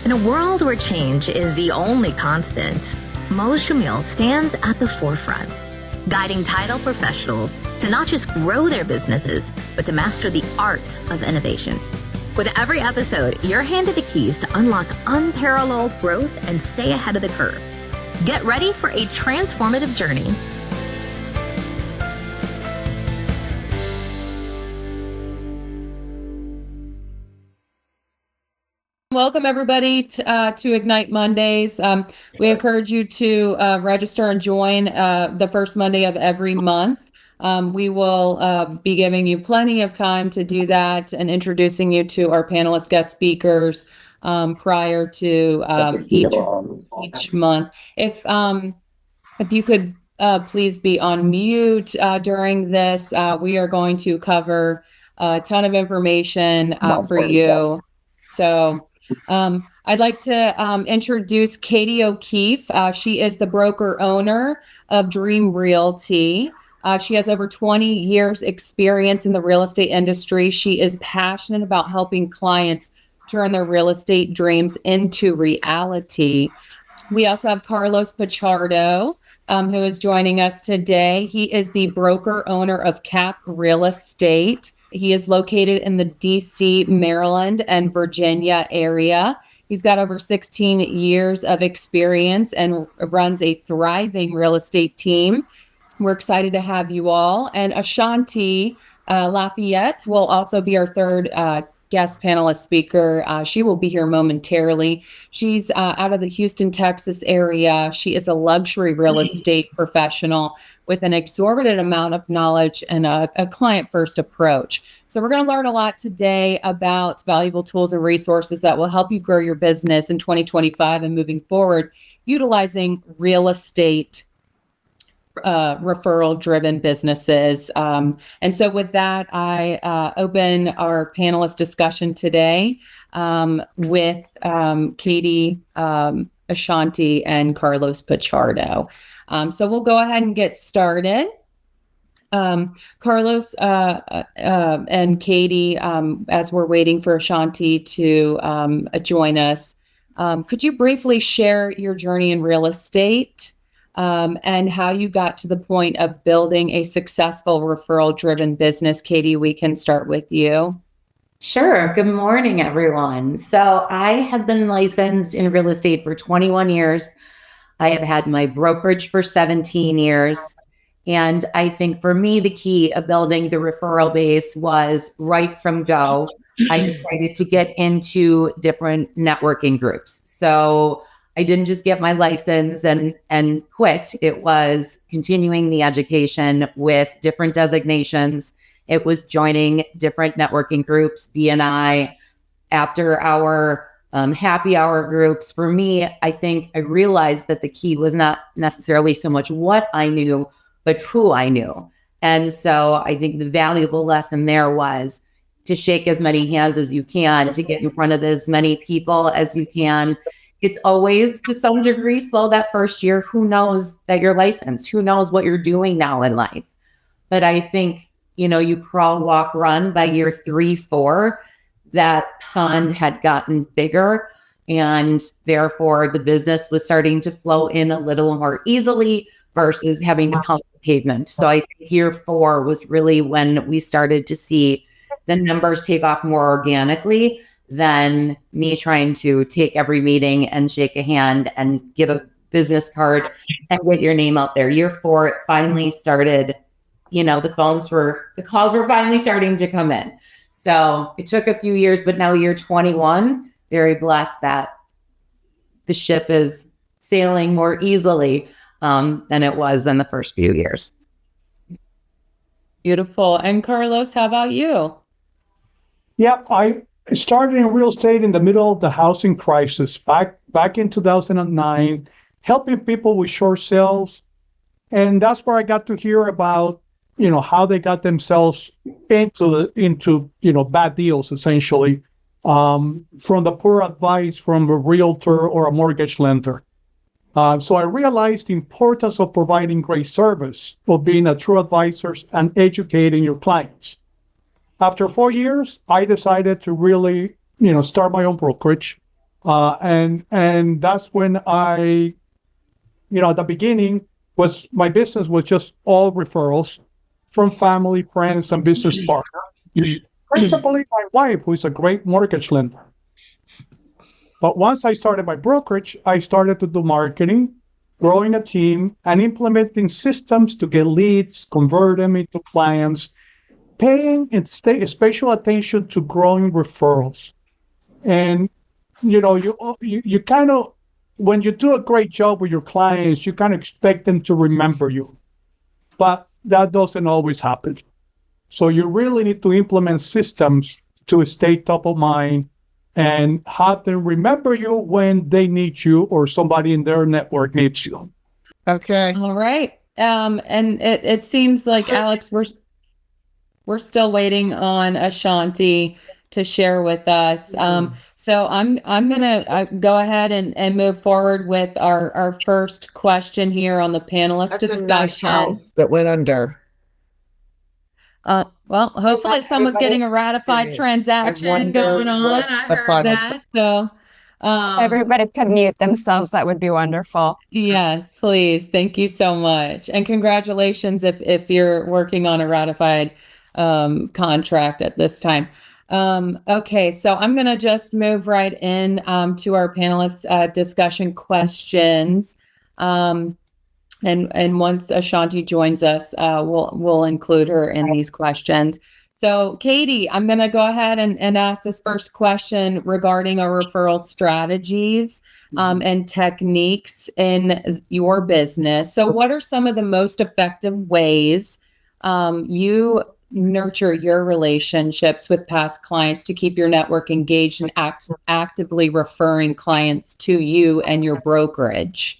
In a world where change is the only constant, Mo Shamil stands at the forefront, guiding title professionals to not just grow their businesses, but to master the art of innovation. With every episode, you're handed the keys to unlock unparalleled growth and stay ahead of the curve. Get ready for a transformative journey. Welcome, everybody, to Ignite Mondays. We encourage you to register and join the first Monday of every month. We will be giving you plenty of time to do that and introducing you to our panelist guest speakers prior to each month. If you could please be on mute during this, we are going to cover a ton of information for you. So I'd like to introduce Katie O'Keefe. She is the broker owner of Dream Realty. She has over 20 years experience in the real estate industry. She is passionate about helping clients turn their real estate dreams into reality. We also have Carlos Pichardo, who is joining us today. He is the broker owner of Cap Real Estate. He is located in the DC, Maryland, and Virginia area. He's got over 16 years of experience and runs a thriving real estate team. We're excited to have you all. And Ashanti Lafayette will also be our third guest panelist speaker. She will be here momentarily. She's out of the Houston, Texas area. She is a luxury real estate professional with an exorbitant amount of knowledge and a client-first approach. So we're going to learn a lot today about valuable tools and resources that will help you grow your business in 2025 and moving forward, utilizing real estate referral-driven businesses. And so with that, I open our panelist discussion today with Katie, Ashanti, and Carlos Pichardo. So we'll go ahead and get started. Carlos and Katie, as we're waiting for Ashanti to join us, could you briefly share your journey in real estate? And how you got to the point of building a successful referral-driven business. Katie, we can start with you. Sure. Good morning, everyone. So I have been licensed in real estate for 21 years. I have had my brokerage for 17 years. And I think for me, the key of building the referral base was right from go. I decided to get into different networking groups. So I didn't just get my license and quit. It was continuing the education with different designations. It was joining different networking groups, BNI, after hour, happy hour groups. For me, I think I realized that the key was not necessarily so much what I knew, but who I knew. And so I think the valuable lesson there was to shake as many hands as you can, to get in front of as many people as you can. It's always, to some degree, slow that first year. Who knows that you're licensed? Who knows what you're doing now in life? But I think, you crawl, walk, run by year 3, 4, that pond had gotten bigger. And therefore, the business was starting to flow in a little more easily versus having to pump the pavement. So I think year 4 was really when we started to see the numbers take off more organically than me trying to take every meeting and shake a hand and give a business card and get your name out there. Year 4, it finally started, the calls were finally starting to come in. So it took a few years, but now year 21, very blessed that the ship is sailing more easily than it was in the first few years. Beautiful. And Carlos, how about you? Yeah, I started in real estate in the middle of the housing crisis back in 2009, helping people with short sales. And that's where I got to hear about, how they got themselves into bad deals, essentially, from the poor advice from a realtor or a mortgage lender. So I realized the importance of providing great service, of being a true advisor and educating your clients. After 4 years, I decided to really, start my own brokerage. And that's when at the beginning my business was just all referrals from family, friends, and business partners. Principally my wife, who is a great mortgage lender. But once I started my brokerage, I started to do marketing, growing a team, and implementing systems to get leads, convert them into clients, paying special attention to growing referrals. And you kind of, when you do a great job with your clients, you kind of expect them to remember you, but that doesn't always happen. So you really need to implement systems to stay top of mind and have them remember you when they need you or somebody in their network needs you. Okay. All right. And it seems like, Alex, we're still waiting on Ashanti to share with us. So I'm gonna go ahead and move forward with our first question here on the panelist That's discussion. a nice house that went under. Well, hopefully someone's getting a ratified transaction going on. I heard that. So everybody could mute themselves. That would be wonderful. yes, please. Thank you so much. And congratulations if you're working on a ratified contract at this time. Okay, so I'm going to just move right in to our panelists discussion questions. And once Ashanti joins us, we'll include her in these questions. So Katie, I'm going to go ahead and ask this first question regarding our referral strategies and techniques in your business. So what are some of the most effective ways you nurture your relationships with past clients to keep your network engaged and actively referring clients to you and your brokerage?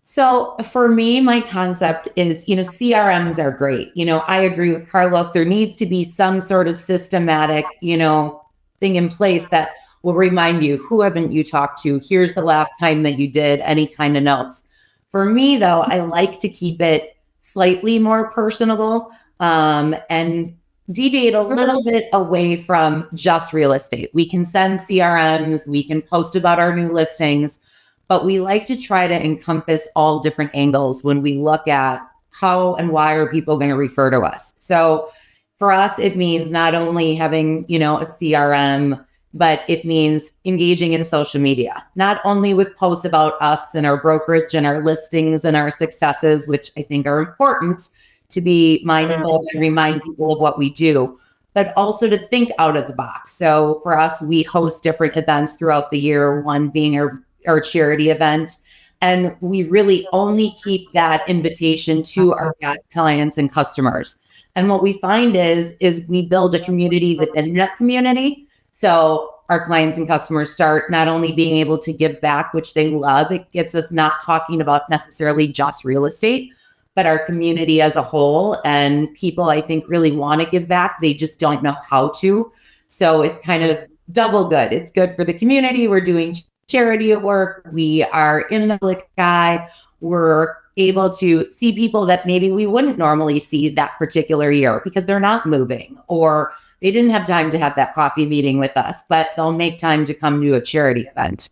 So for me, my concept is, CRMs are great. I agree with Carlos. There needs to be some sort of systematic, thing in place that will remind you, who haven't you talked to? Here's the last time that you did any kind of notes. For me, though, I like to keep it slightly more personable and deviate a little bit away from just real estate. We can send CRMs, we can post about our new listings, but we like to try to encompass all different angles when we look at how and why are people going to refer to us. So for us, it means not only having, a CRM, but it means engaging in social media, not only with posts about us and our brokerage and our listings and our successes, which I think are important to be mindful and remind people of what we do, but also to think out of the box. So for us, we host different events throughout the year, one being our charity event. And we really only keep that invitation to our clients and customers. And what we find is we build a community within that community. So our clients and customers start not only being able to give back, which they love, it gets us not talking about necessarily just real estate, but our community as a whole. And people, I think, really want to give back. They just don't know how to. So it's kind of double good. It's good for the community. We're doing charity work. We are in the public eye. We're able to see people that maybe we wouldn't normally see that particular year because they're not moving or they didn't have time to have that coffee meeting with us, but they'll make time to come to a charity event.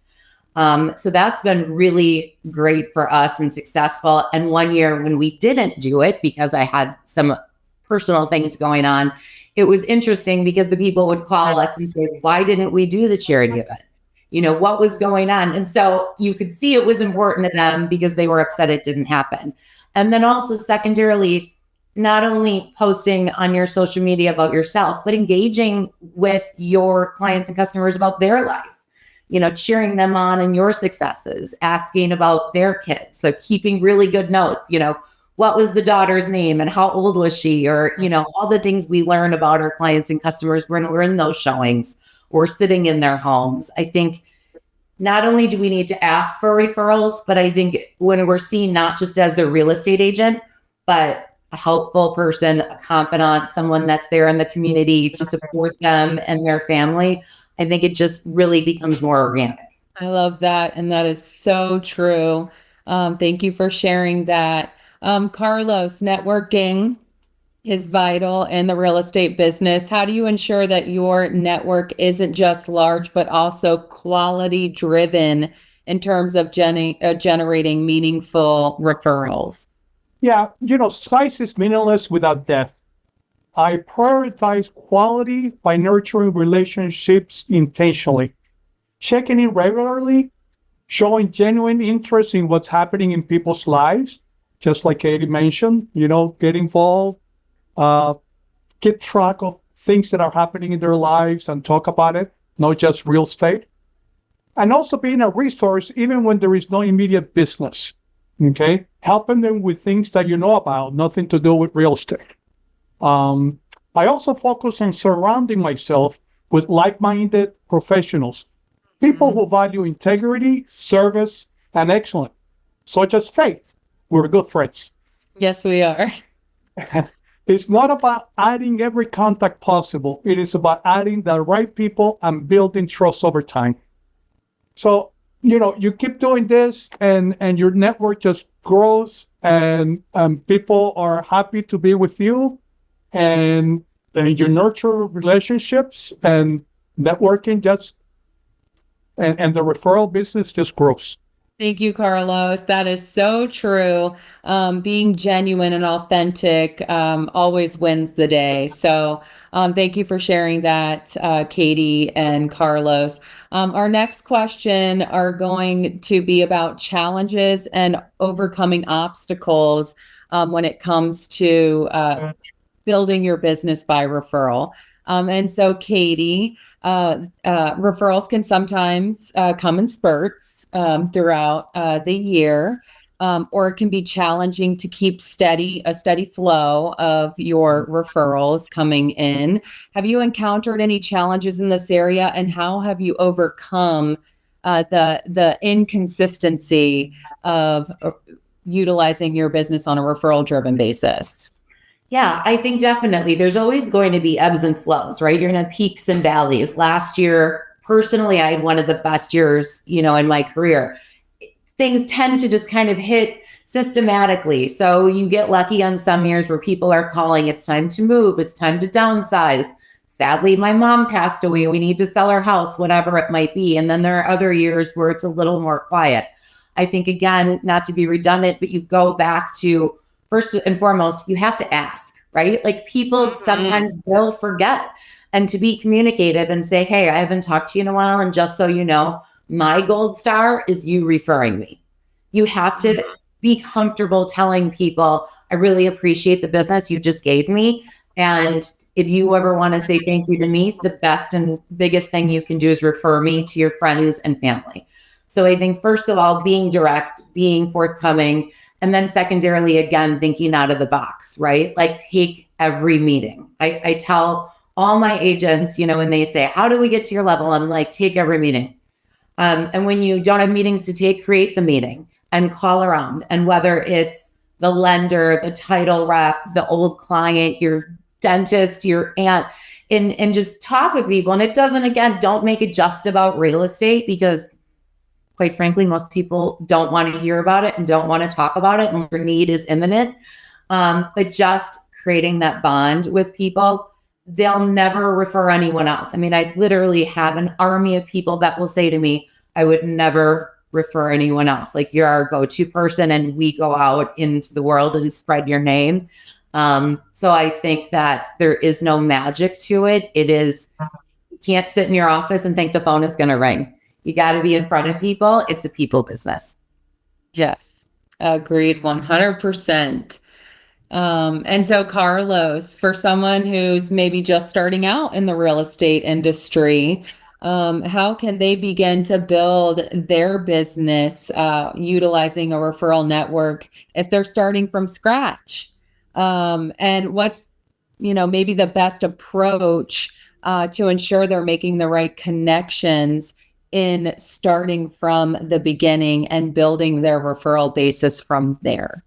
So that's been really great for us and successful. And one year when we didn't do it because I had some personal things going on, it was interesting because the people would call us and say, why didn't we do the charity event? What was going on? And so you could see it was important to them because they were upset it didn't happen. And then also secondarily, not only posting on your social media about yourself, but engaging with your clients and customers about their life, cheering them on in your successes, asking about their kids. So keeping really good notes, what was the daughter's name and how old was she? Or, all the things we learn about our clients and customers when we're in those showings or sitting in their homes. I think not only do we need to ask for referrals, but I think when we're seen not just as the real estate agent, but a helpful person, a confidant, someone that's there in the community to support them and their family, I think it just really becomes more organic. I love that. And that is so true. Thank you for sharing that. Carlos, networking. is vital in the real estate business. How do you ensure that your network isn't just large, but also quality driven in terms of generating meaningful referrals? Yeah, size is meaningless without depth. I prioritize quality by nurturing relationships intentionally, checking in regularly, showing genuine interest in what's happening in people's lives, just like Katie mentioned, get involved, uh, keep track of things that are happening in their lives and talk about it, not just real estate. And also being a resource even when there is no immediate business, okay? Helping them with things that you know about, nothing to do with real estate. I also focus on surrounding myself with like-minded professionals, people who value integrity, service, and excellence, such as Faith. We're good friends. Yes, we are. It's not about adding every contact possible. It is about adding the right people and building trust over time. So, you keep doing this and your network just grows and people are happy to be with you and you nurture relationships and networking and the referral business just grows. Thank you, Carlos. That is so true. Being genuine and authentic always wins the day. So thank you for sharing that, Katie and Carlos. Our next question are going to be about challenges and overcoming obstacles when it comes to building your business by referral. And so, Katie, referrals can sometimes come in spurts throughout the year, or it can be challenging to keep a steady flow of your referrals coming in. Have you encountered any challenges in this area, and how have you overcome the inconsistency of utilizing your business on a referral-driven basis? Yeah, I think definitely there's always going to be ebbs and flows, right? You're going to have peaks and valleys. Last year, personally, I had one of the best years, in my career. Things tend to just kind of hit systematically. So you get lucky on some years where people are calling, it's time to move, it's time to downsize. Sadly, my mom passed away. We need to sell our house, whatever it might be. And then there are other years where it's a little more quiet. I think, again, not to be redundant, but you go back to first and foremost, you have to ask, right? Like people sometimes will forget, and to be communicative and say, hey, I haven't talked to you in a while. And just so you know, my gold star is you referring me. You have to be comfortable telling people, I really appreciate the business you just gave me. And if you ever want to say thank you to me, the best and biggest thing you can do is refer me to your friends and family. So I think, first of all, being direct, being forthcoming, and then secondarily, again, thinking out of the box, right? Like take every meeting. I tell all my agents, when they say, how do we get to your level? I'm like, take every meeting. And when you don't have meetings to take, create the meeting and call around. And whether it's the lender, the title rep, the old client, your dentist, your aunt, and just talk with people. And it doesn't, again, don't make it just about real estate, because quite frankly, most people don't want to hear about it and don't want to talk about it, and their need is imminent. But just creating that bond with people, they'll never refer anyone else. I mean, I literally have an army of people that will say to me, I would never refer anyone else. Like, you're our go-to person, and we go out into the world and spread your name. So I think that there is no magic to it. It is, you can't sit in your office and think the phone is going to ring. You got to be in front of people. It's a people business. Yes, agreed 100%. And so, Carlos, for someone who's maybe just starting out in the real estate industry, how can they begin to build their business utilizing a referral network if they're starting from scratch? And what's, maybe the best approach to ensure they're making the right connections in starting from the beginning and building their referral basis from there?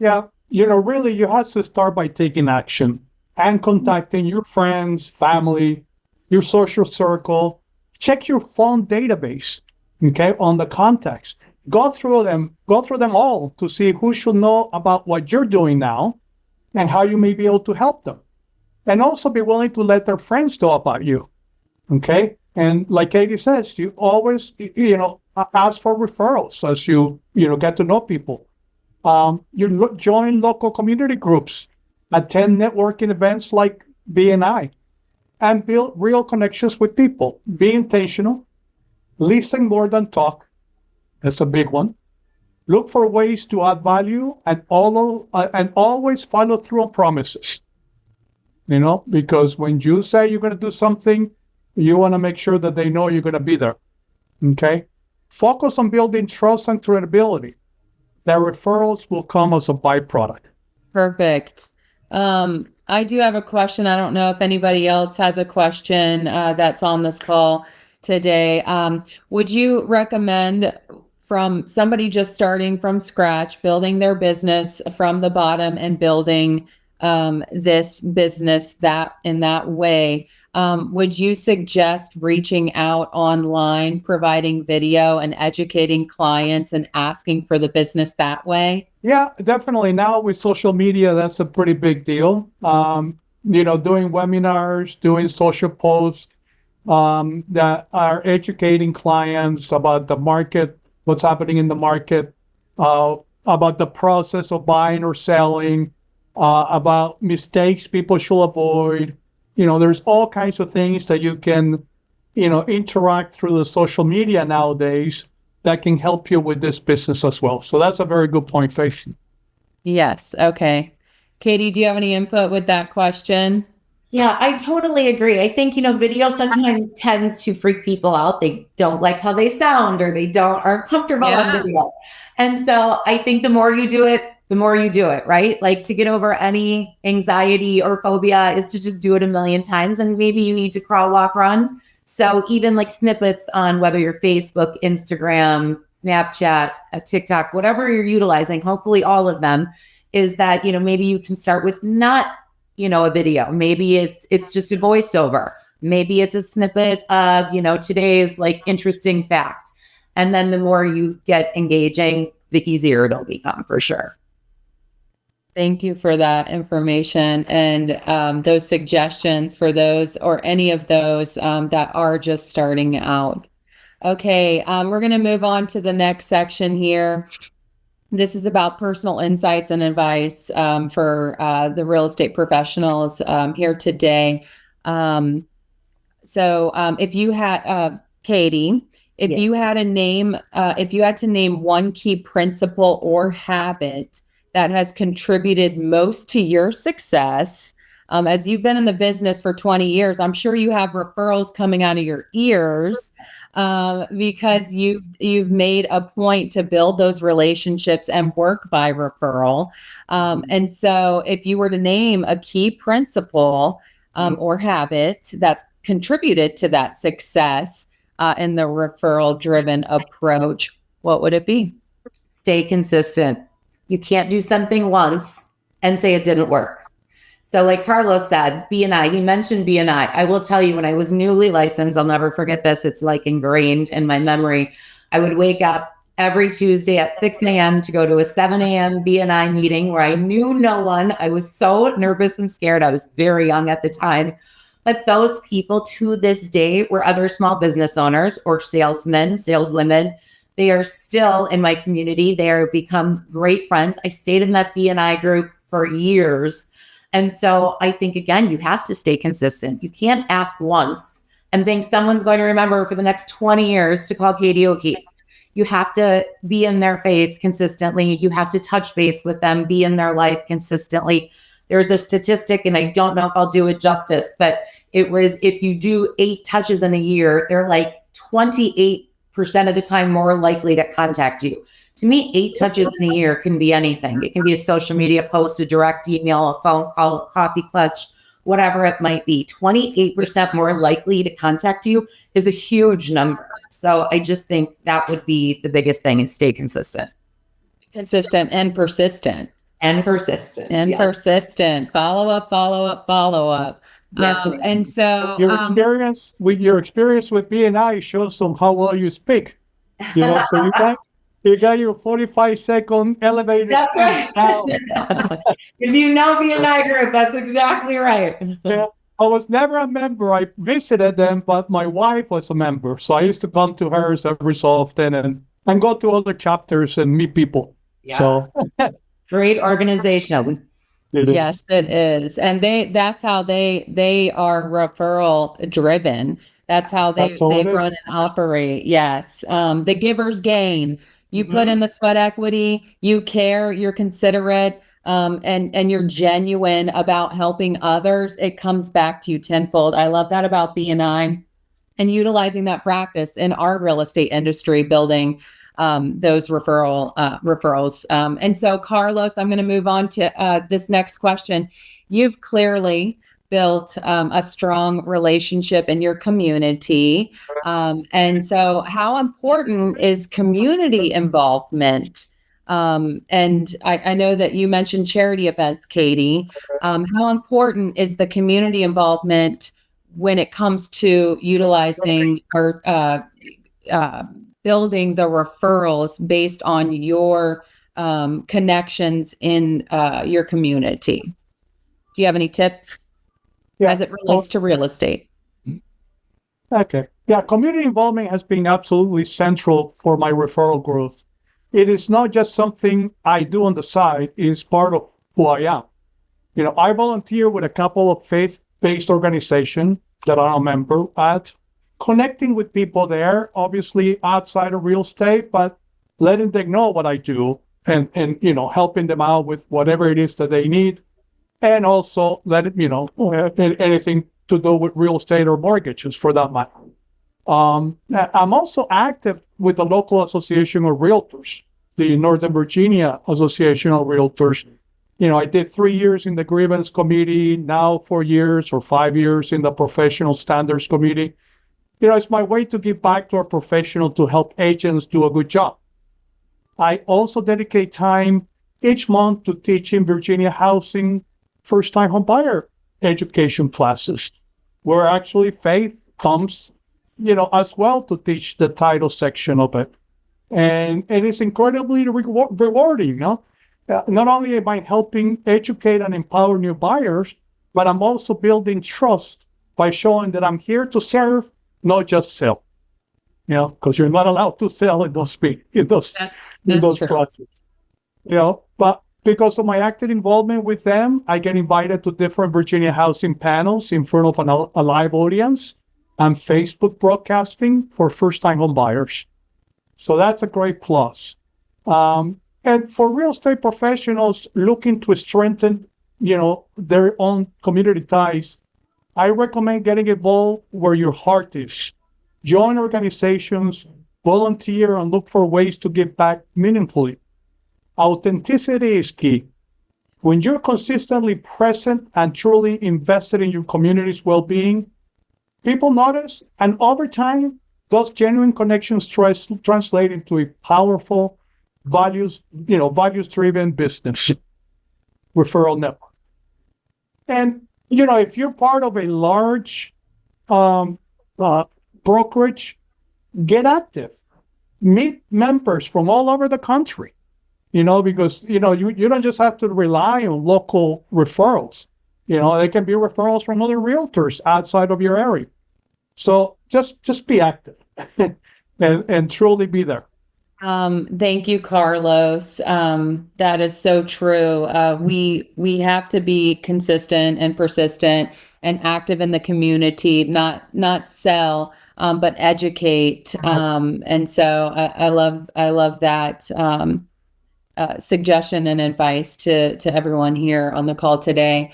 Yeah, really, you have to start by taking action and contacting your friends, family, your social circle. Check your phone database, okay, on the contacts. Go through them all to see who should know about what you're doing now, and how you may be able to help them. And also be willing to let their friends know about you. Okay? And like Katie says, you always, ask for referrals as you get to know people. Join local community groups, attend networking events like BNI, and build real connections with people. Be intentional, listen more than talk. That's a big one. Look for ways to add value and always follow through on promises. Because when you say you're going to do something, you want to make sure that they know you're going to be there. Okay? Focus on building trust and credibility. That referrals will come as a byproduct. Perfect. I do have a question. I don't know if anybody else has a question that's on this call today. Would you recommend, from somebody just starting from scratch, building their business from the bottom and building this business in that way, would you suggest reaching out online, providing video and educating clients and asking for the business that way? Yeah, definitely. Now with social media, that's a pretty big deal. Doing webinars, doing social posts that are educating clients about the market, what's happening in the market, about the process of buying or selling, about mistakes people should avoid. There's all kinds of things that you can, interact through the social media nowadays that can help you with this business as well. So that's a very good point, Faith. Yes. Okay. Katie, do you have any input with that question? Yeah, I totally agree. I think, video sometimes tends to freak people out. They don't like how they sound, or they aren't comfortable on video. And so I think the more you do it, right? Like, to get over any anxiety or phobia is to just do it a million times. And maybe you need to crawl, walk, run. So even like snippets on whether you're Facebook, Instagram, Snapchat, TikTok, whatever you're utilizing, hopefully all of them, is that, maybe you can start with not, a video. Maybe it's just a voiceover. Maybe it's a snippet of, today's like interesting fact. And then the more you get engaging, the easier it'll become, for sure. Thank you for that information and those suggestions for those or any of those that are just starting out. Okay, we're going to move on to the next section here. This is about personal insights and advice for the real estate professionals here today. So if you had, Katie, if Yes. you had if you had to name one key principle or habit that has contributed most to your success, as you've been in the business for 20 years, I'm sure you have referrals coming out of your ears because you've made a point to build those relationships and work by referral. And so if you were to name a key principle or habit that's contributed to that success in the referral-driven approach, what would it be? Stay consistent. You can't do something once and say it didn't work. So like Carlos said, BNI, he mentioned BNI. I will tell you, when I was newly licensed, I'll never forget this. It's like ingrained in my memory. I would wake up every Tuesday at 6 a.m. to go to a 7 a.m. BNI meeting where I knew no one. I was so nervous and scared. I was very young at the time. But those people to this day were other small business owners or salesmen, saleswomen. They are still in my community. They are become great friends. I stayed in that BNI group for years. And so I think, again, you have to stay consistent. You can't ask once and think someone's going to remember for the next 20 years to call Katie O'Keefe. You have to be in their face consistently. You have to touch base with them, be in their life consistently. There's a statistic, and I don't know if I'll do it justice, but it was, if you do 8 touches in a year, they're like 28% of the time more likely to contact you. To me, 8 touches in a year can be anything. It can be a social media post, a direct email, a phone call, a coffee clutch, whatever it might be. 28% more likely to contact you is a huge number. So I just think that would be the biggest thing, is stay consistent. Consistent and persistent. And persistent. And persistent. Follow up, follow up, follow up. Yes. And so Your experience with BNI shows them how well you speak. So you You got your 45-second elevator. That's right. Now, If you know BNI Group, that's exactly right. yeah, I was never a member. I visited them, but my wife was a member. So I used to come to hers every so often and go to other chapters and meet people. Yeah. So Great organization. it is. Yes, it is. And that's how they are referral driven. That's how That's all they it is. run and operate. Yes. The giver's gain. You put in the sweat equity, you care, you're considerate, and you're genuine about helping others. It comes back to you tenfold. I love that about BNI and utilizing that practice in our real estate industry, building those referrals. And so, Carlos, I'm going to move on to this next question. You've clearly built a strong relationship in your community. And so, how important is community involvement? And I know that you mentioned charity events, Katie. How important is the community involvement when it comes to utilizing or building the referrals based on your connections in your community? Do you have any tips as it relates to real estate? Okay. Yeah, community involvement has been absolutely central for my referral growth. It is not just something I do on the side, it is part of who I am. You know, I volunteer with a couple of faith-based organizations that I'm a member at, connecting with people there, obviously outside of real estate, but letting them know what I do and you know, helping them out with whatever it is that they need. And also anything to do with real estate or mortgages for that matter. I'm also active with the local association of Realtors, the Northern Virginia Association of Realtors. You know, I did 3 years in the grievance committee, now 4 years or 5 years in the professional standards committee. You know, it's my way to give back to our professional to help agents do a good job. I also dedicate time each month to teaching Virginia housing first-time home buyer education classes, where actually Faith comes, you know, as well to teach the title section of it. And it is incredibly rewarding, you know. Not only am I helping educate and empower new buyers, but I'm also building trust by showing that I'm here to serve, not just sell. You know, because you're not allowed to sell in those classes. You know, but because of my active involvement with them, I get invited to different Virginia housing panels in front of a live audience and Facebook broadcasting for first-time home buyers. So that's a great plus. And for real estate professionals looking to strengthen, you know, their own community ties, I recommend getting involved where your heart is. Join organizations, volunteer, and look for ways to give back meaningfully. Authenticity is key. When you're consistently present and truly invested in your community's well-being, people notice, and over time, those genuine connections translate into a powerful, values-driven business referral network. And, you know, if you're part of a large brokerage, get active. Meet members from all over the country, you know, because, you know, you don't just have to rely on local referrals. You know, they can be referrals from other realtors outside of your area. So just be active and truly be there. Thank you, Carlos. That is so true. We have to be consistent and persistent and active in the community, not sell, but educate. And so I love that suggestion and advice to everyone here on the call today.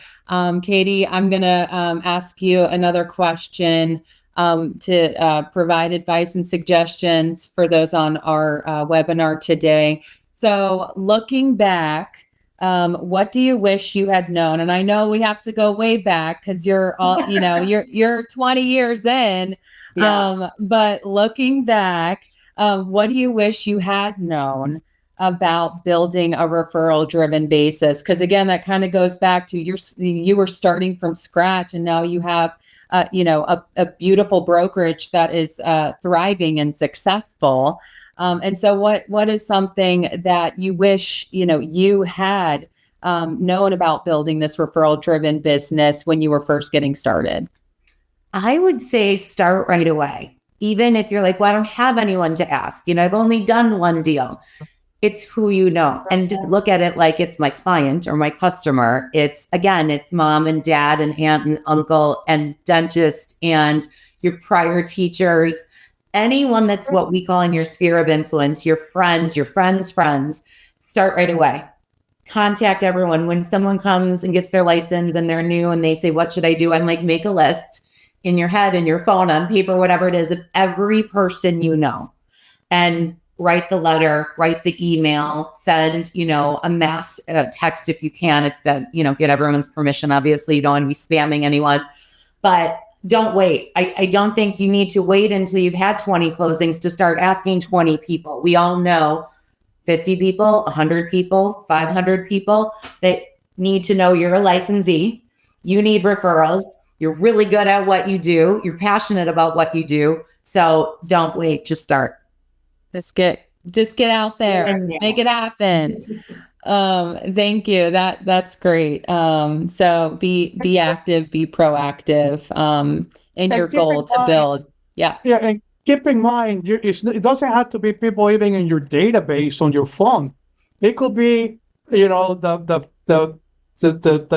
Katie, I'm gonna ask you another question to provide advice and suggestions for those on our webinar today. So looking back, what do you wish you had known? And I know we have to go way back because you're all, you know, you're 20 years in. Yeah. But looking back, what do you wish you had known about building a referral driven basis? Because again, that kind of goes back to you were starting from scratch and now you have a beautiful brokerage that is thriving and successful. And so what is something that you wish, you had known about building this referral driven business when you were first getting started? I would say start right away. Even if you're like, well, I don't have anyone to ask, I've only done one deal. It's who you know. And don't look at it like it's my client or my customer. It's mom and dad and aunt and uncle and dentist and your prior teachers, anyone that's what we call in your sphere of influence, your friends, friends. Start right away. Contact everyone. When someone comes and gets their license and they're new and they say, what should I do? I'm like, make a list in your head, in your phone, on paper, whatever it is, of every person you know. And write the letter, write the email, send, a mass text if you can, if that, get everyone's permission. Obviously, you don't want to be spamming anyone, but don't wait. I don't think you need to wait until you've had 20 closings to start asking 20 people. We all know 50 people, 100 people, 500 people that need to know you're a licensee. You need referrals. You're really good at what you do. You're passionate about what you do. So don't wait, just start. Just get out there, make it happen. Thank you. That's great. So be active, be proactive, in your goal to build. Yeah. Yeah, and keep in mind, it doesn't have to be people even in your database on your phone. It could be, the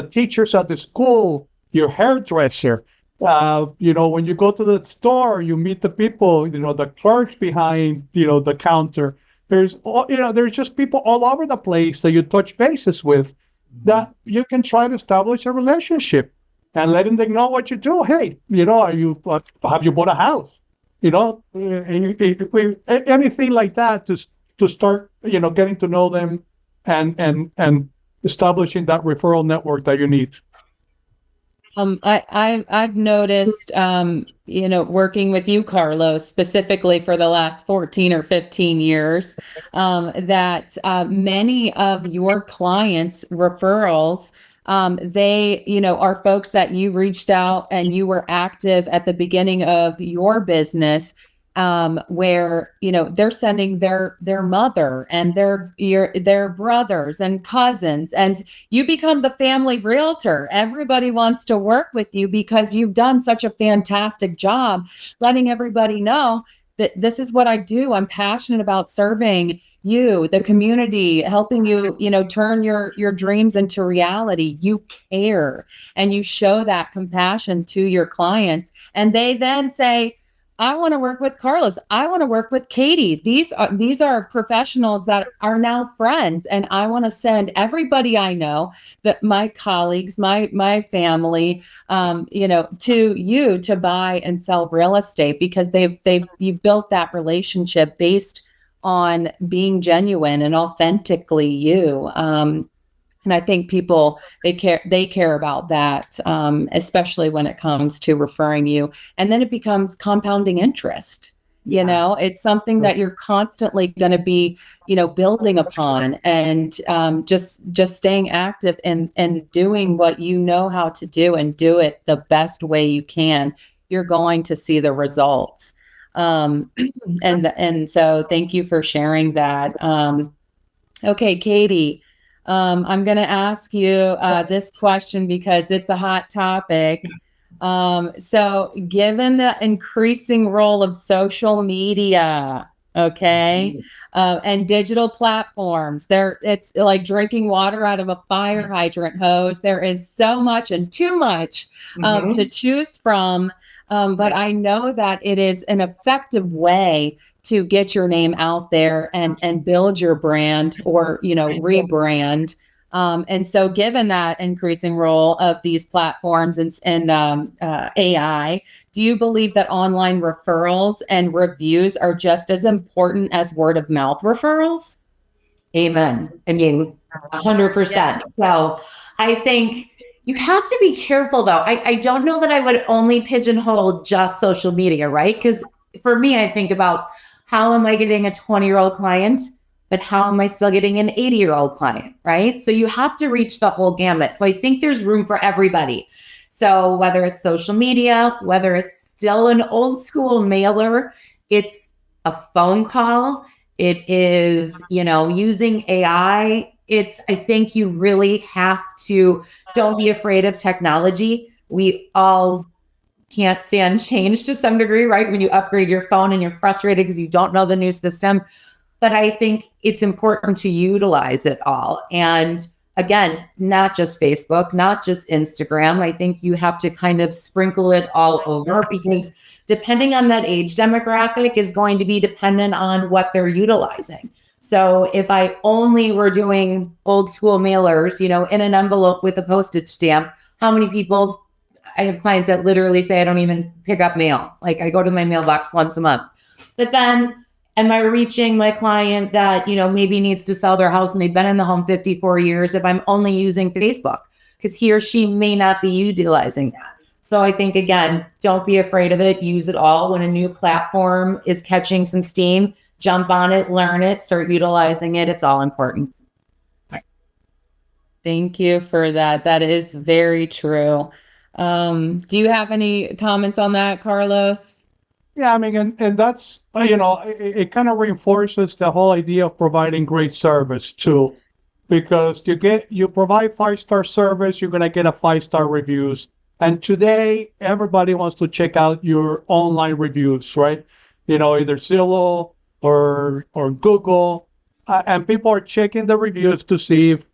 teachers at the school, your hairdresser. When you go to the store, you meet the people, the clerks behind, the counter. There's just people all over the place that you touch bases with, that you can try to establish a relationship and letting them know what you do. Hey, have you bought a house? Anything like that to start, getting to know them and establishing that referral network that you need. I've noticed, working with you, Carlos, specifically for the last 14 or 15 years, that many of your clients' referrals, they, are folks that you reached out and you were active at the beginning of your business, where, they're sending their mother and their brothers and cousins, and you become the family realtor. Everybody wants to work with you because you've done such a fantastic job letting everybody know that this is what I do. I'm passionate about serving you, the community, helping you, turn your dreams into reality. You care and you show that compassion to your clients, and they then say, I want to work with Carlos. I want to work with Katie. These are professionals that are now friends, and I want to send everybody I know, that my colleagues, my family, to you to buy and sell real estate, because you've built that relationship based on being genuine and authentically you. And I think people, they care about that, especially when it comes to referring you. And then it becomes compounding interest. It's something that you're constantly going to be, building upon, and just staying active and doing what you know how to do, and do it the best way you can. You're going to see the results. And so thank you for sharing that. Okay, Katie. I'm going to ask you this question because it's a hot topic. So given the increasing role of social media, and digital platforms, it's like drinking water out of a fire hydrant hose. There is so much and too much to choose from. But I know that it is an effective way to get your name out there and build your brand, or, rebrand. And so given that increasing role of these platforms and AI, do you believe that online referrals and reviews are just as important as word of mouth referrals? Amen. 100%. Yeah. So I think you have to be careful, though. I don't know that I would only pigeonhole just social media, right? Because for me, I think about, how am I getting a 20-year-old client, but how am I still getting an 80-year-old client, right? So you have to reach the whole gamut. So I think there's room for everybody. So whether it's social media, whether it's still an old school mailer, it's a phone call, It is, using AI. I think you really have to, don't be afraid of technology. We all can't stand change to some degree, right? When you upgrade your phone and you're frustrated because you don't know the new system. But I think it's important to utilize it all. And again, not just Facebook, not just Instagram. I think you have to kind of sprinkle it all over, because depending on that age demographic is going to be dependent on what they're utilizing. So if I only were doing old school mailers, in an envelope with a postage stamp, how many people, I have clients that literally say, I don't even pick up mail. Like, I go to my mailbox once a month. But then, am I reaching my client that, maybe needs to sell their house and they've been in the home 54 years if I'm only using Facebook? Because he or she may not be utilizing that. So I think, again, don't be afraid of it. Use it all. When a new platform is catching some steam, jump on it, learn it, start utilizing it. It's all important. Thank you for that. That is very true. Do you have any comments on that, Carlos? Yeah, I mean, and that's, it kind of reinforces the whole idea of providing great service too, because you provide 5-star service, you're going to get a 5-star reviews. And today, everybody wants to check out your online reviews, right? Either Zillow or Google, and people are checking the reviews to see if,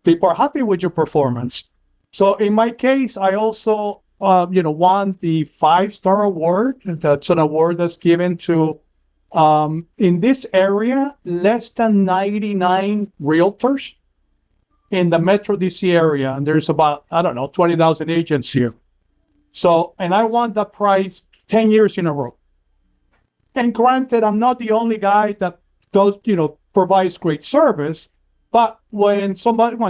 people are happy with your performance. So in my case, I also won the 5-star award. That's an award that's given to, in this area, less than 99 realtors in the Metro DC area. And there's about, 20,000 agents here. So, and I won that prize 10 years in a row. And granted, I'm not the only guy that does, provides great service. But when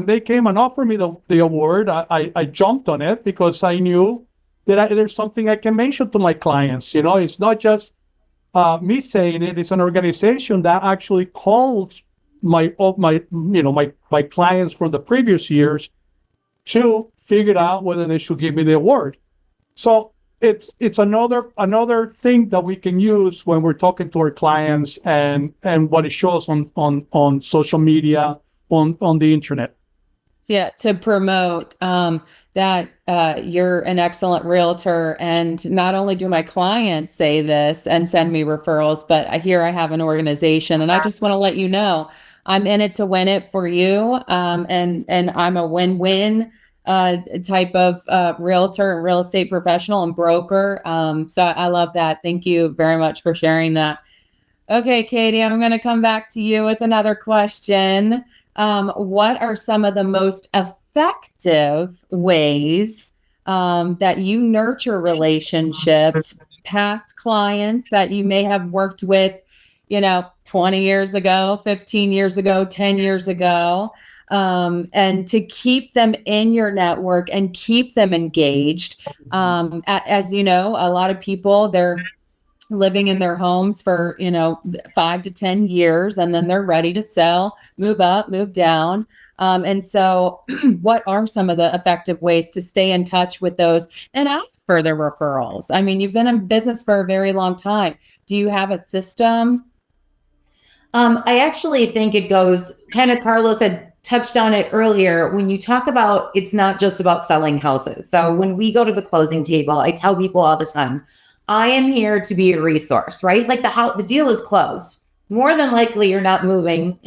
they came and offered me the award, I jumped on it, because I knew that there's something I can mention to my clients. It's not just me saying it; it's an organization that actually calls my clients from the previous years to figure out whether they should give me the award. So it's another thing that we can use when we're talking to our clients, and what it shows on social media, on the internet. Yeah, to promote that you're an excellent realtor. And not only do my clients say this and send me referrals, but here I have an organization, and I just want to let you know I'm in it to win it for you. And I'm a win-win type of realtor and real estate professional and broker. So I love that. Thank you very much for sharing that. Okay, Katie, I'm going to come back to you with another question. What are some of the most effective ways that you nurture relationships, past clients that you may have worked with, 20 years ago, 15 years ago, 10 years ago, and to keep them in your network and keep them engaged? As you know, a lot of people, they're living in their homes for 5 to 10 years, and then they're ready to sell, move up, move down. And so what are some of the effective ways to stay in touch with those and ask for their referrals? I mean, you've been in business for a very long time. Do you have a system? I actually think it goes, kind of, Carlos had touched on it earlier. When you talk about, it's not just about selling houses. So when we go to the closing table, I tell people all the time, I am here to be a resource, right? Like the deal is closed. More than likely, you're not moving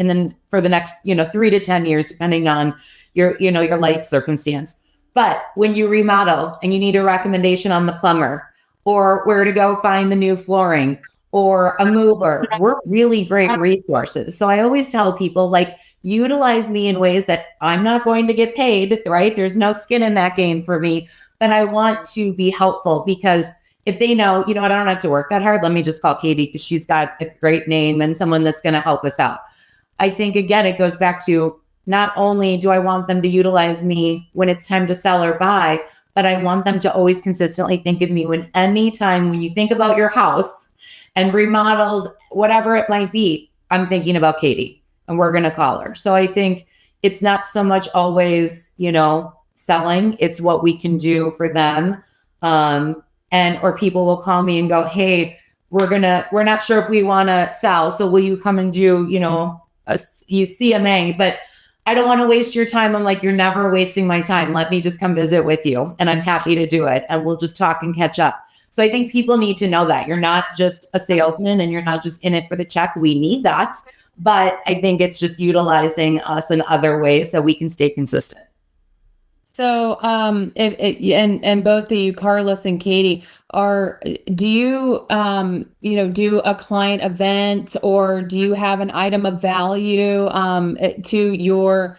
for the next, 3 to 10 years, depending on your life circumstance. But when you remodel and you need a recommendation on the plumber, or where to go find the new flooring, or a mover, we're really great resources. So I always tell people, utilize me in ways that I'm not going to get paid, right? There's no skin in that game for me, but I want to be helpful, because if they know, I don't have to work that hard, let me just call Katie because she's got a great name and someone that's going to help us out. I think, again, it goes back to, not only do I want them to utilize me when it's time to sell or buy, but I want them to always consistently think of me when you think about your house and remodels, whatever it might be, I'm thinking about Katie and we're going to call her. So I think it's not so much always, selling, it's what we can do for them. Or people will call me and go, hey, we're not sure if we want to sell. So will you come and do, you CMA, but I don't want to waste your time. I'm like, you're never wasting my time. Let me just come visit with you. And I'm happy to do it. And we'll just talk and catch up. So I think people need to know that you're not just a salesman and you're not just in it for the check. We need that. But I think it's just utilizing us in other ways so we can stay consistent. So, and both of you, Carlos and Katie, do you, do a client event, or do you have an item of value to your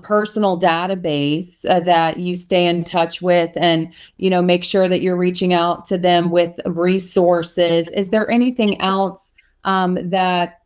personal database that you stay in touch with, and make sure that you're reaching out to them with resources? Is there anything else that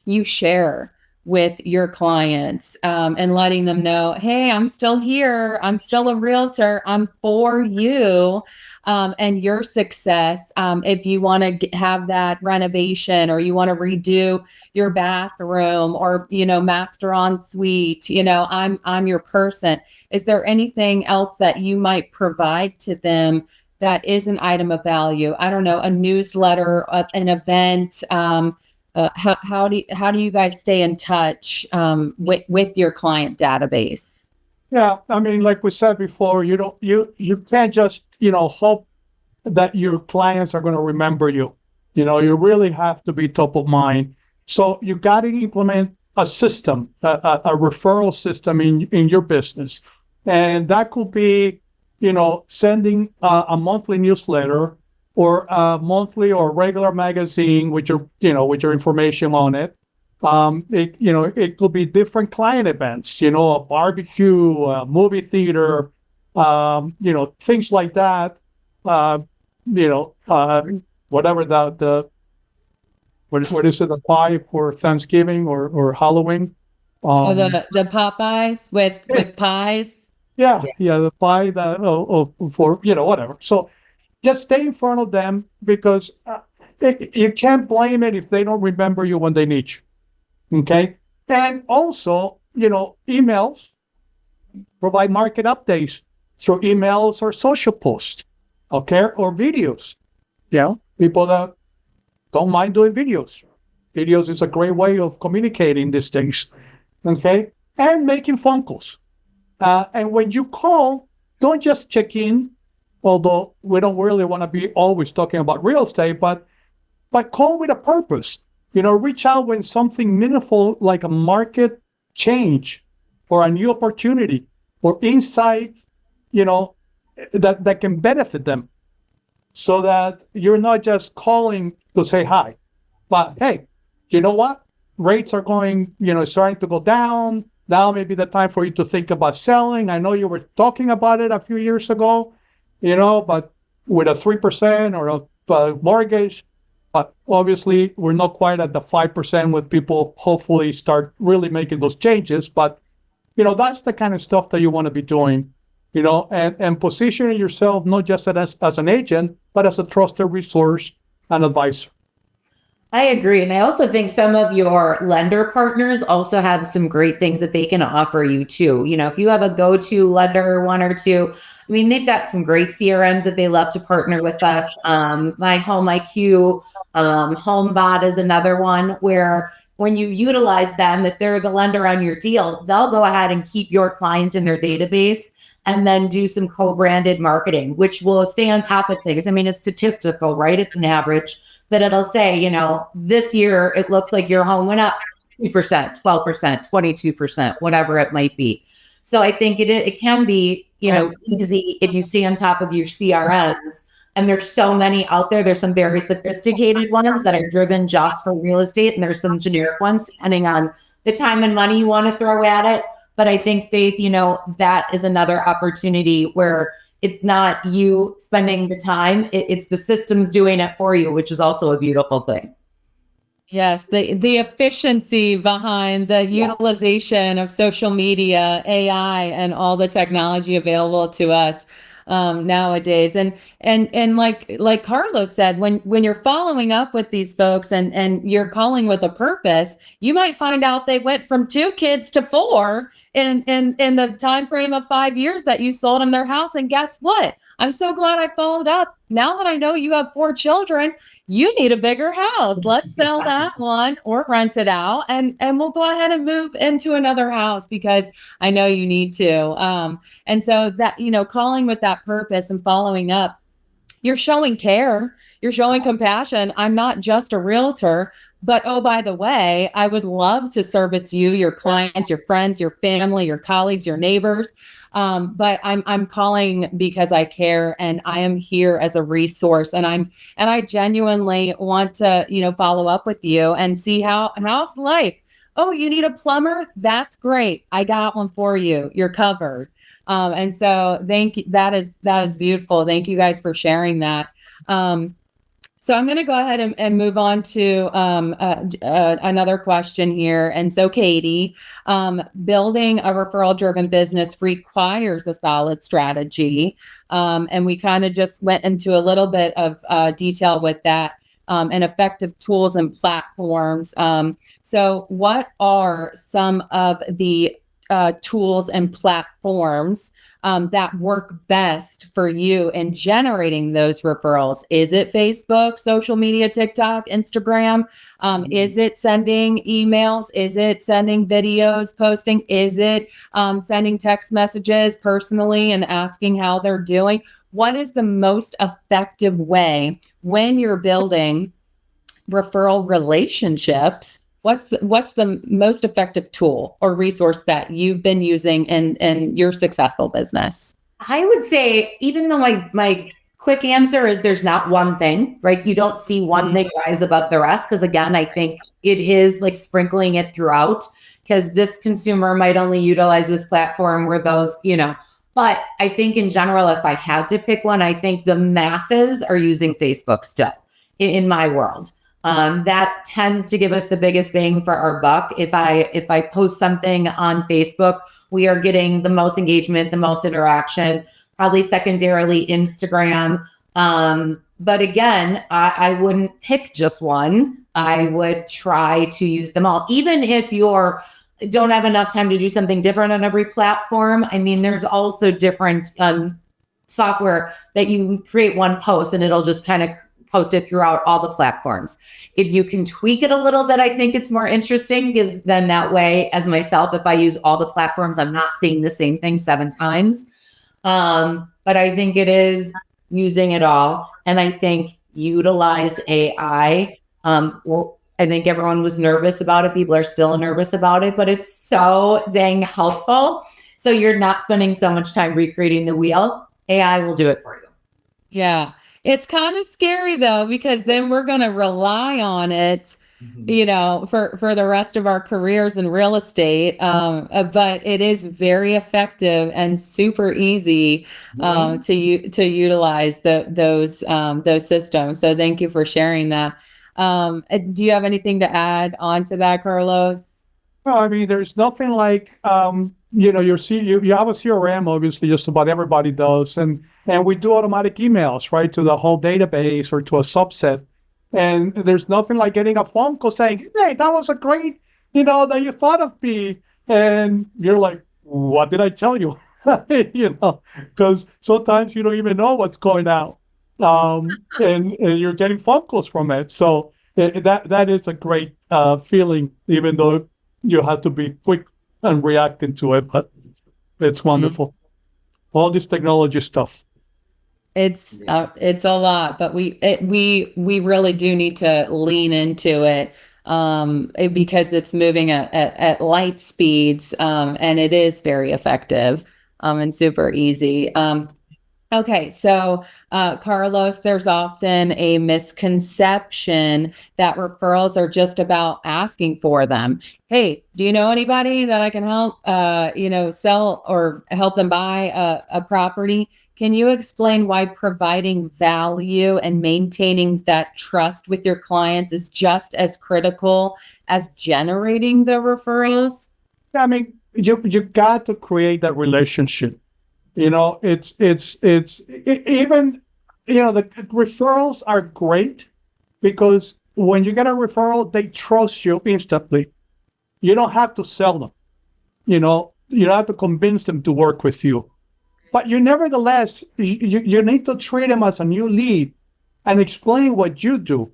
you share with your clients and letting them know, hey, I'm still here. I'm still a realtor. I'm for you and your success. If you want to have that renovation, or you want to redo your bathroom, or, master en suite, I'm your person. Is there anything else that you might provide to them that is an item of value? I don't know, a newsletter, an event, how do you guys stay in touch with your client database? Yeah, I mean, like we said before, you can't just hope that your clients are going to remember you. You really have to be top of mind. So you got to implement a system, a referral system in your business, and that could be sending a monthly newsletter, or a monthly or regular magazine with your information on it. It could be different client events, a barbecue, a movie theater, things like that. Whatever what is it, a pie for Thanksgiving or Halloween? The Popeyes with pies. Yeah, the pie that for whatever. So just stay in front of them, because you can't blame it if they don't remember you when they need you. Okay. And also, emails, provide market updates through emails or social posts, okay, or videos. People that don't mind doing videos. Videos is a great way of communicating these things. Okay. And making phone calls. And when you call, don't just check in. Although we don't really want to be always talking about real estate, but call with a purpose. Reach out when something meaningful, like a market change or a new opportunity or insight, that can benefit them, so that you're not just calling to say hi, but hey, you know what? Rates are going, starting to go down. Now may be the time for you to think about selling. I know you were talking about it a few years ago. But with a 3% or a mortgage, but obviously we're not quite at the 5% when people hopefully start really making those changes. But, that's the kind of stuff that you want to be doing, and positioning yourself not just as an agent, but as a trusted resource and advisor. I agree. And I also think some of your lender partners also have some great things that they can offer you too. If you have a go-to lender, one or two, they've got some great CRMs that they love to partner with us. My Home IQ, HomeBot is another one where when you utilize them, if they're the lender on your deal, they'll go ahead and keep your client in their database and then do some co-branded marketing, which will stay on top of things. It's statistical, right? It's an average, that it'll say, this year it looks like your home went up 2%, 12%, 22%, whatever it might be. So I think it can be, easy if you stay on top of your CRMs. And there's so many out there. There's some very sophisticated ones that are driven just for real estate, and there's some generic ones depending on the time and money you want to throw at it. But I think, Faith, that is another opportunity where it's not you spending the time, it's the systems doing it for you, which is also a beautiful thing. Yes, the efficiency behind the utilization of social media, AI, and all the technology available to us nowadays. And like Carlos said, when you're following up with these folks and you're calling with a purpose, you might find out they went from 2 kids to 4 in the time frame of 5 years that you sold them their house. And guess what? I'm so glad I followed up. Now that I know you have 4 children, you need a bigger house. Let's sell that one or rent it out, and we'll go ahead and move into another house because I know you need to. And so that, calling with that purpose and following up, you're showing care, you're showing compassion. I'm not just a realtor, but oh, by the way, I would love to service you, your clients, your friends, your family, your colleagues, your neighbors. But I'm calling because I care, and I am here as a resource, and I genuinely want to, follow up with you and see how's life. Oh, you need a plumber? That's great. I got one for you. You're covered. And so thank you. That is beautiful. Thank you guys for sharing that. So I'm going to go ahead and move on to another question here. And so, Katie, building a referral-driven business requires a solid strategy. And we kind of just went into a little bit of detail with that, and effective tools and platforms. So what are some of the tools and platforms that work best for you in generating those referrals? Is it Facebook, social media, TikTok, Instagram? Is it sending emails? Is it sending videos, posting? Is it sending text messages personally and asking how they're doing? What is the most effective way when you're building referral relationships? What's the most effective tool or resource that you've been using in your successful business? I would say, even though my quick answer is there's not one thing, right? You don't see one thing rise above the rest. Because again, I think it is like sprinkling it throughout, because this consumer might only utilize this platform where those, but I think in general, if I had to pick one, I think the masses are using Facebook still in my world. That tends to give us the biggest bang for our buck. If I post something on Facebook, we are getting the most engagement, the most interaction, probably secondarily Instagram. But again, I wouldn't pick just one. I would try to use them all. Even if you don't have enough time to do something different on every platform. I mean, there's also different software that you create one post and it'll just kind of post it throughout all the platforms. If you can tweak it a little bit, I think it's more interesting, because then that way, as myself, if I use all the platforms, I'm not seeing the same thing 7 times. But I think it is using it all. And I think utilize AI. I think everyone was nervous about it. People are still nervous about it, but it's so dang helpful. So you're not spending so much time recreating the wheel. AI will do it for you. Yeah. It's kind of scary though, because then we're going to rely on it, for the rest of our careers in real estate. But it is very effective and super easy to utilize those systems. So thank you for sharing that. Do you have anything to add on to that, Carlos? Well, I mean, there's nothing like, you have a CRM, obviously, just about everybody does. And we do automatic emails, right, to the whole database or to a subset. And there's nothing like getting a phone call saying, hey, that was a great, that you thought of me. And you're like, what did I tell you? Because sometimes you don't even know what's going out. And you're getting phone calls from it. So that is a great feeling, even though you have to be quick and reacting to it, but it's wonderful. All this technology stuff. It's a lot, but we really do need to lean into it, because it's moving at light speeds, and it is very effective, and super easy. Okay, so Carlos, there's often a misconception that referrals are just about asking for them. Hey, do you know anybody that I can help, sell or help them buy a property? Can you explain why providing value and maintaining that trust with your clients is just as critical as generating the referrals? I mean, you got to create that relationship. It's even, the referrals are great, because when you get a referral, they trust you instantly. You don't have to sell them. You don't have to convince them to work with you. But you nevertheless, you need to treat them as a new lead and explain what you do.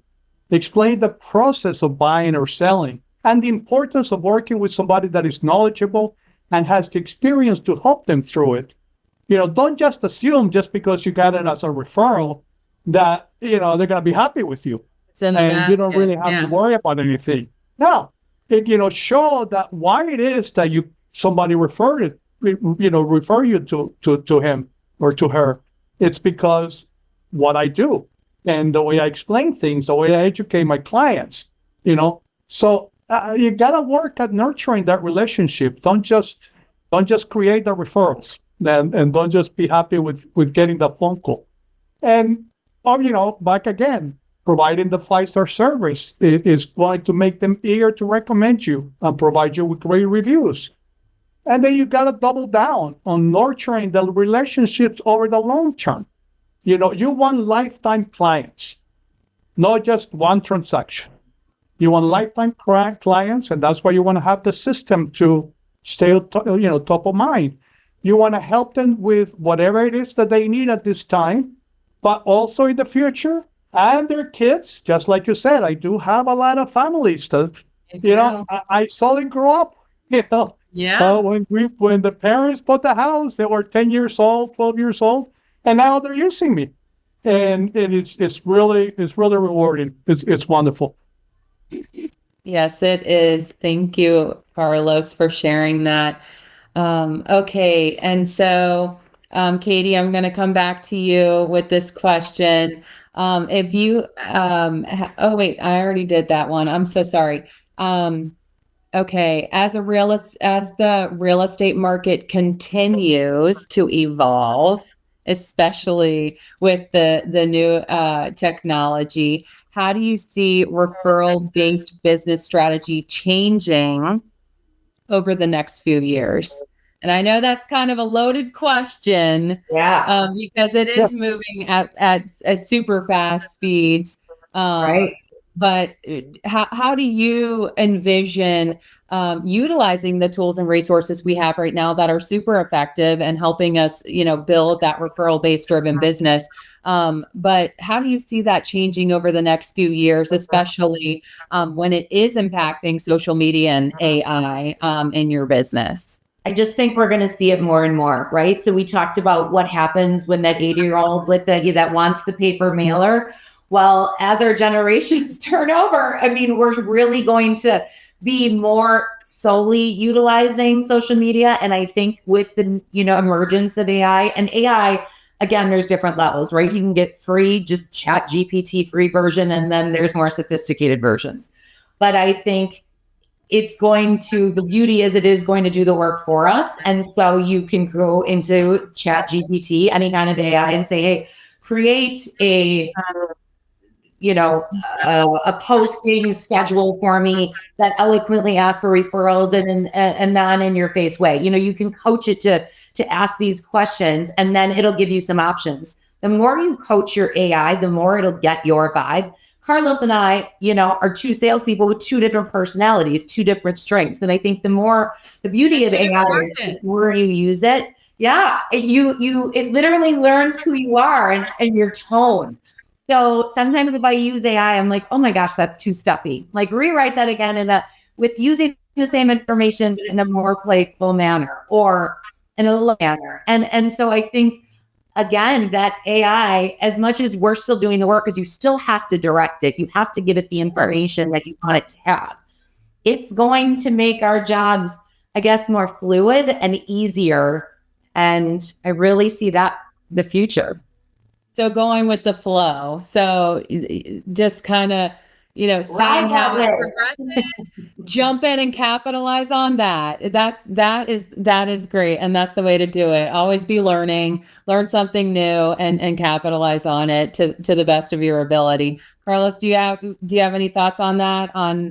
Explain the process of buying or selling and the importance of working with somebody that is knowledgeable and has the experience to help them through it. Don't just assume just because you got it as a referral that, they're going to be happy with you. And you don't really have to worry about anything. No, show that why it is that somebody refer you to him or to her. It's because what I do and the way I explain things, the way I educate my clients, So you got to work at nurturing that relationship. Don't just create the referrals and don't just be happy with getting the phone call. And, back again, providing the 5-star service is going to make them eager to recommend you and provide you with great reviews. And then you got to double down on nurturing the relationships over the long term. You want lifetime clients, not just one transaction. You want lifetime clients, and that's why you want to have the system to stay, top of mind. You want to help them with whatever it is that they need at this time, but also in the future, and their kids. Just like you said, I do have a lot of families that, I saw them grow up. Yeah. When the parents bought the house, they were 10 years old, 12 years old, and now they're using me, and it's really rewarding. It's wonderful. Yes, it is. Thank you, Carlos, for sharing that. Okay, and so, Katie, I'm going to come back to you with this question. If you, oh wait, I already did that one. I'm so sorry. Okay, as the real estate market continues to evolve, especially with the new technology, how do you see referral-based business strategy changing over the next few years? And I know that's kind of a loaded question, because it is moving at super fast speeds. Right. But how do you envision utilizing the tools and resources we have right now that are super effective and helping us, build that referral-based driven business? But how do you see that changing over the next few years, especially when it is impacting social media and AI in your business? I just think we're going to see it more and more, right? So we talked about what happens when that 80-year-old that wants the paper mailer. Well, as our generations turn over, we're really going to be more solely utilizing social media. And I think with the, emergence of AI, and AI, again, there's different levels, right? You can get free, just Chat GPT free version, and then there's more sophisticated versions. But I think the beauty is it is going to do the work for us. And so you can go into Chat GPT, any kind of AI, and say, hey, create a posting schedule for me that eloquently asks for referrals in a non-in-your-face way. You can coach it to ask these questions, and then it'll give you some options. The more you coach your AI, the more it'll get your vibe. Carlos and I, are two salespeople with two different personalities, two different strengths. And I think the beauty of AI is the more you use it, it literally learns who you are and your tone. So sometimes if I use AI, I'm like, oh my gosh, that's too stuffy. Like rewrite that again with using the same information in a more playful manner or in a low manner. And so I think, again, that AI, as much as we're still doing the work, because you still have to direct it, you have to give it the information that you want it to have. It's going to make our jobs, I guess, more fluid and easier. And I really see that the future. So going with the flow. So just kind of, seeing how it progresses, jump in and capitalize on that. That is great. And that's the way to do it. Always be learn something new and capitalize on it to the best of your ability. Carlos, do you have any thoughts on that, on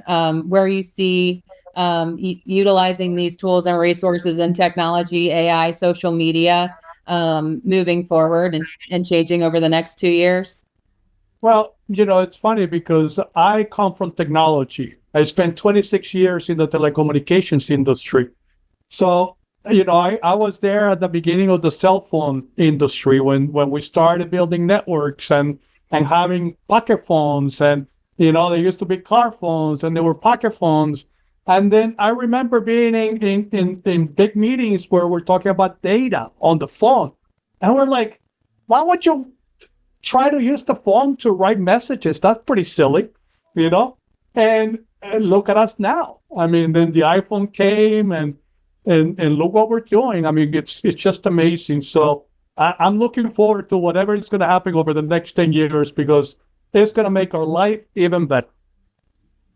where you see utilizing these tools and resources and technology, AI, social media, moving forward and changing over the next 2 years? Well, it's funny because I come from technology. I spent 26 years in the telecommunications industry. So I was there at the beginning of the cell phone industry when we started building networks and having pocket phones, and there used to be car phones and there were pocket phones. And then I remember being in big meetings where we're talking about data on the phone. And we're like, why would you try to use the phone to write messages? That's pretty silly, And look at us now. I mean, then the iPhone came and look what we're doing. I mean, it's just amazing. So I'm looking forward to whatever is going to happen over the next 10 years because it's going to make our life even better.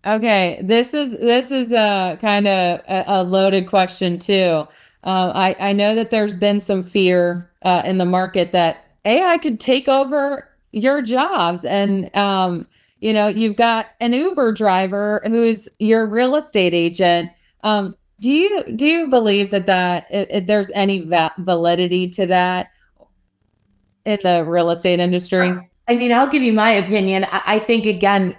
Okay, this is a kind of a loaded question too. I know that there's been some fear in the market that AI could take over your jobs, and you've got an Uber driver who's your real estate agent. Do you believe that if there's any validity to that in the real estate industry? I mean, I'll give you my opinion. I think, again,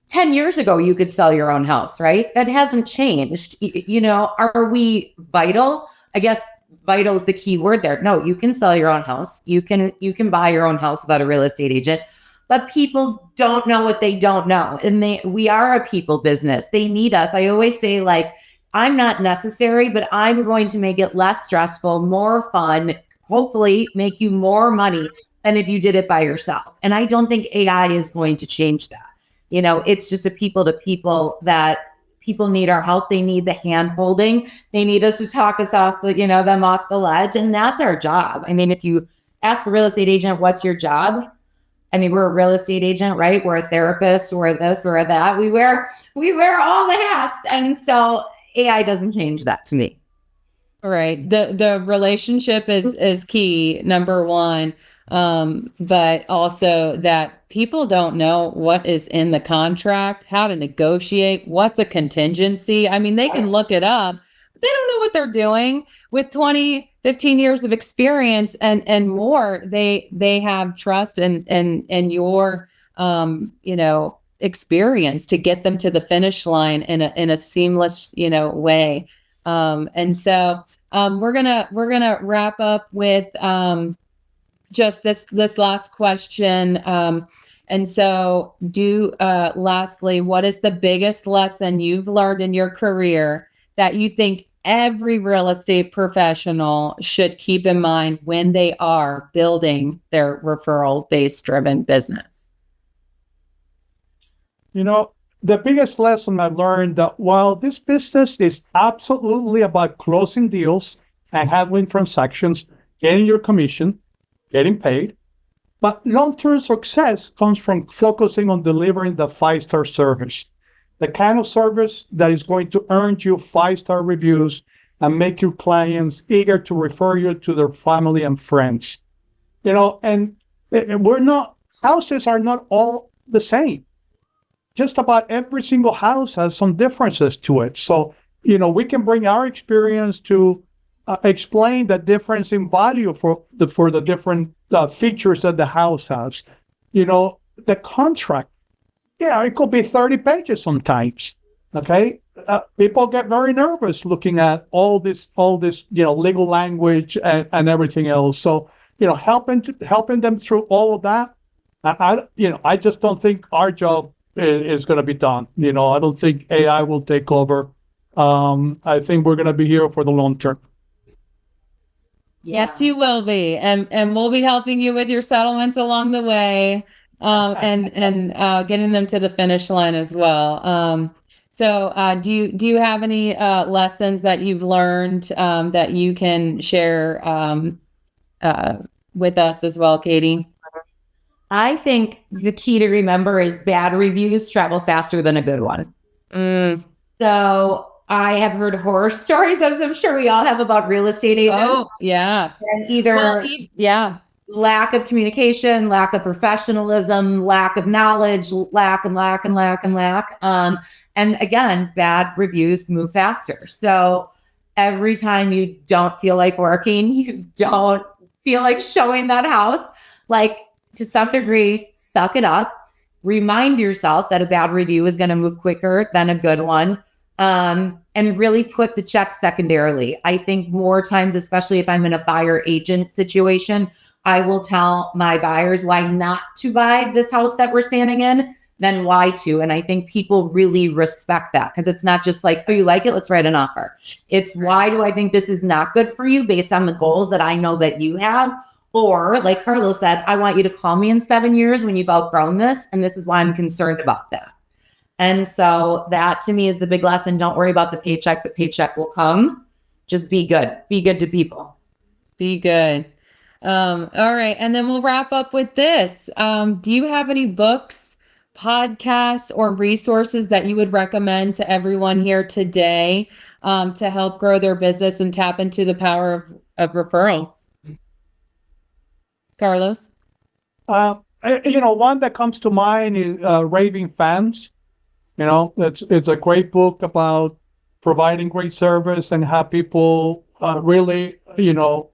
10 years ago, you could sell your own house, right? That hasn't changed. Are we vital? I guess vital is the key word there. No, you can sell your own house. You can buy your own house without a real estate agent. But people don't know what they don't know. And we are a people business. They need us. I always say, like, I'm not necessary, but I'm going to make it less stressful, more fun, hopefully make you more money than if you did it by yourself. And I don't think AI is going to change that. It's just a people to people that people need our help. They need the hand holding. They need us to talk us off, them off the ledge. And that's our job. I mean, if you ask a real estate agent, what's your job? I mean, we're a real estate agent, right? We're a therapist, we're this, we're that. We wear all the hats. And so AI doesn't change that to me. Right. The relationship is key, number one. But also that people don't know what is in the contract, how to negotiate, what's a contingency. I mean, they can look it up, but they don't know what they're doing. With 20, 15 years of experience and more, they have trust and your, experience to get them to the finish line in a seamless, way. And so, we're gonna wrap up with, just this last question. And so lastly, what is the biggest lesson you've learned in your career that you think every real estate professional should keep in mind when they are building their referral-based driven business? The biggest lesson I've learned that while this business is absolutely about closing deals and handling transactions, getting your commission, getting paid, but long-term success comes from focusing on delivering the 5-star service, the kind of service that is going to earn you 5-star reviews and make your clients eager to refer you to their family and friends. And houses are not all the same. Just about every single house has some differences to it. So, we can bring our experience to explain the difference in value for the different features that the house has. The contract, it could be 30 pages sometimes. Okay, people get very nervous looking at all this legal language and everything else. So helping them through all of that. I just don't think our job is going to be done. I don't think AI will take over. I think we're going to be here for the long term. Yeah. Yes, you will be. And we'll be helping you with your settlements along the way, and getting them to the finish line as well. So do you have any lessons that you've learned that you can share with us as well, Katie? I think the key to remember is bad reviews travel faster than a good one. So I have heard horror stories, as I'm sure we all have, about real estate agents. Oh, yeah. And either lack of communication, lack of professionalism, lack of knowledge, lack. And again, bad reviews move faster. So every time you don't feel like working, you don't feel like showing that house, to some degree, suck it up. Remind yourself that a bad review is going to move quicker than a good one. and really put the check secondarily. I think more times, especially if I'm in a buyer agent situation, I will tell my buyers why not to buy this house that we're standing in than why to. And I think people really respect that because it's not just like, oh, you like it? Let's write an offer. It's why do I think this is not good for you based on the goals that I know that you have? Or like Carlos said, I want you to call me in 7 years when you've outgrown this. And this is why I'm concerned about that. And so that to me is the big lesson. Don't worry about the paycheck will come. Just be good. Be good to people. Be good. All right. And then we'll wrap up with this. Do you have any books, podcasts, or resources that you would recommend to everyone here today to help grow their business and tap into the power of referrals? Carlos? One that comes to mind is Raving Fans. It's a great book about providing great service and how people really, feel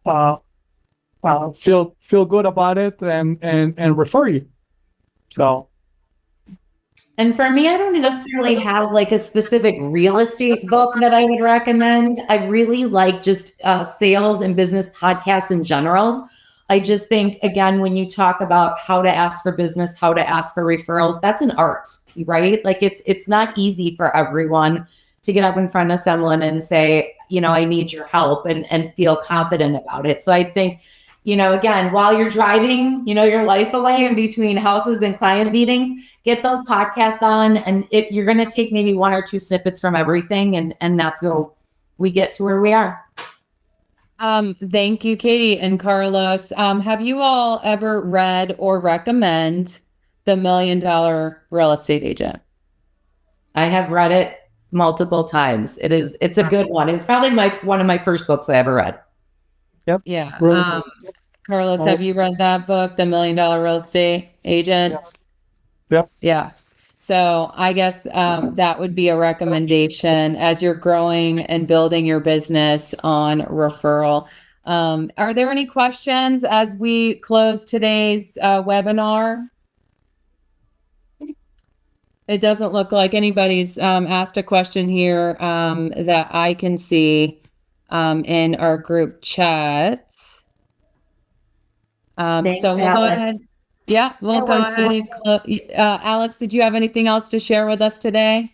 good about it and refer you. So. And for me, I don't necessarily have like a specific real estate book that I would recommend. I really like just sales and business podcasts in general. I just think, again, when you talk about how to ask for business, how to ask for referrals, that's an art, right? Like it's not easy for everyone to get up in front of someone and say, I need your help and feel confident about it. So I think, again, while you're driving, your life away in between houses and client meetings, get those podcasts on and you're going to take maybe 1 or 2 snippets from everything. And that's how we get to where we are. Thank you, Katie and Carlos. Have you all ever read or recommend The $1 Million Real Estate Agent? I have read it multiple times. It's a good one. It's probably one of my first books I ever read. Yep. Yeah. Really Carlos, have you read that book, The $1 Million Real Estate Agent? Yep. Yeah. So I guess that would be a recommendation as you're growing and building your business on referral. Are there any questions as we close today's webinar? It doesn't look like anybody's asked a question here that I can see in our group chat. Thanks, So we'll Alex. go ahead. Yeah, we'll go ahead and Alex, did you have anything else to share with us today?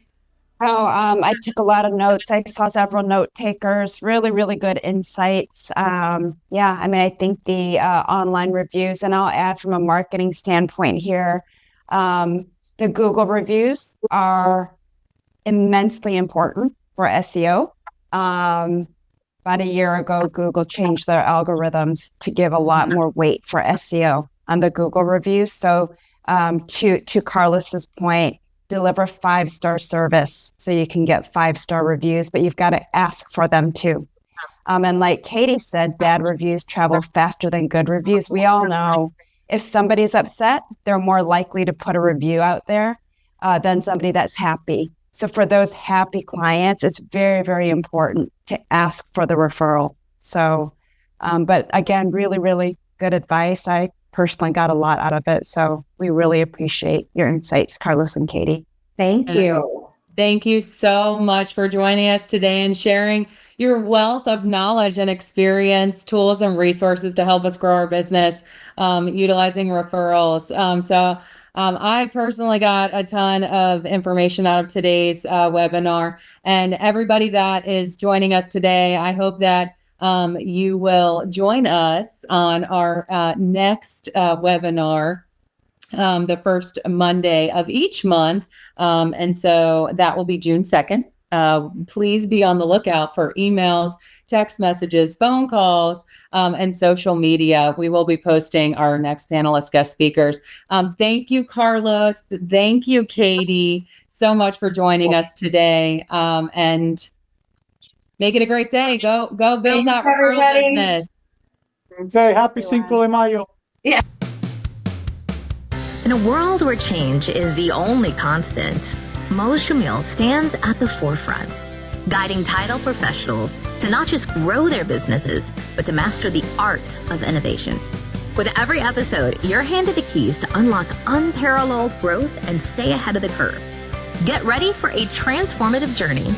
Oh, I took a lot of notes. I saw several note takers, really, really good insights. I think the online reviews, and I'll add from a marketing standpoint here, the Google reviews are immensely important for SEO. About a year ago, Google changed their algorithms to give a lot more weight for SEO on the Google reviews. So to Carlos's point, deliver 5-star service so you can get 5-star reviews, but you've got to ask for them too. And like Katie said, bad reviews travel faster than good reviews. We all know if somebody's upset, they're more likely to put a review out there than somebody that's happy. So for those happy clients, it's very, very important to ask for the referral. So, but again, really, really good advice. I personally got a lot out of it. So we really appreciate your insights, Carlos and Katie. Thank you. Thank you so much for joining us today and sharing your wealth of knowledge and experience, tools and resources to help us grow our business, utilizing referrals. I personally got a ton of information out of today's webinar, and everybody that is joining us today, I hope that you will join us on our next webinar, the first Monday of each month. And so that will be June 2nd. Please be on the lookout for emails, text messages, phone calls, and social media. We will be posting our next panelist guest speakers. Thank you, Carlos. Thank you, Katie, so much for joining us today. And make it a great day. Go build Thanks, that referral everybody. business. Okay, happy Cinco de Mayo. In a world where change is the only constant, Mo's Shamil stands at the forefront, guiding title professionals to not just grow their businesses, but to master the art of innovation. With every episode, you're handed the keys to unlock unparalleled growth and stay ahead of the curve. Get ready for a transformative journey